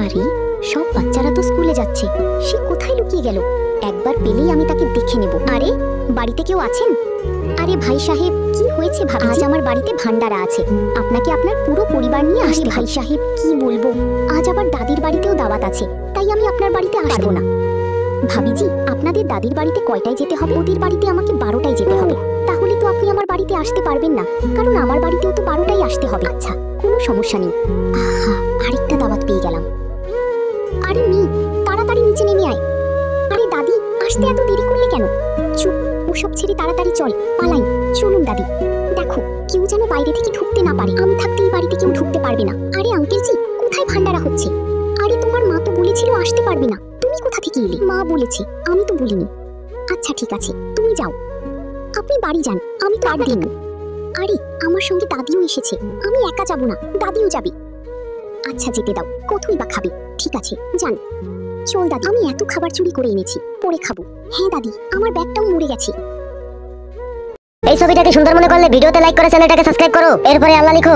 আরে সব বাচ্চারা তো স্কুলে যাচ্ছে, সে কোথায় লুকিয়ে গেল? একবার পেলেই আমি তাকে দেখে নেব। আরে বাড়িতে কেউ আছেন? আরে ভাই সাহেব, কি হয়েছে ভাবি? আজ আমার বাড়িতে ভান্ডারা আছে, আপনাকে আপনার পুরো পরিবার নিয়ে আসতে। ভাই সাহেব কি বলবো, আজ আবার দাদির বাড়িতেও দাওয়াত আছে, তাই আমি আপনার বাড়িতে আসবো না। ভাবিজি, আপনাদের দাদির বাড়িতে কয়টায় যেতে হবে? ওদের বাড়িতে আমাকে 12টায় যেতে হবে। তাহলে তো আপনি আমার বাড়িতে আসতে পারবেন না, কারণ আমার বাড়িতেও তো 12টায় আসতে হবে। আচ্ছা, কোনো সমস্যা নেই। আহা, আরেকটা দাওয়াত পেয়ে গেলাম। আরে মেয়ে, তাড়াতাড়ি নিচে নেমে আয়। আরে দাদি, আসতে এত দেরি করলে কেন? চুপ, ওসব ছেড়ে তাড়াতাড়ি চল, পালাই। চলুন দাদি। দেখো, কেউ যেন বাইরে থেকে ঢুকতে না পারে, আমি থাকতে এই বাড়িতে কেউ ঢুকতে পারবে না। আরে আঙ্কেলজি, কোথায় ভান্ডারা হচ্ছে? আরে তোমার মা তো বলেছিল আসতে পারবে না, তুমি কোথা থেকে এলে? মা বলেছে, আমি তো বলিনি। আচ্ছা ঠিক আছে, তুমি যাও। আপনি বাড়ি যান, আমি তো আর দিন। আরে আমার সঙ্গে দাদিও এসেছে, আমি একা যাব না, দাদিও যাবে। আচ্ছা যেতে দাও, কতই বা খাবে। ঠিক আছে, যান। চল দাদি, আমি এত খাবার চুরি করে এনেছি, পরে খাবো। হ্যাঁ দাদি, আমার ব্যাগটাও মরে গেছে। এই ছবিটাকে সুন্দর মনে করলে ভিডিওতে লাইক করে চ্যানেলটাকে সাবস্ক্রাইব করো, এরপরে আল্লাহ লিখো।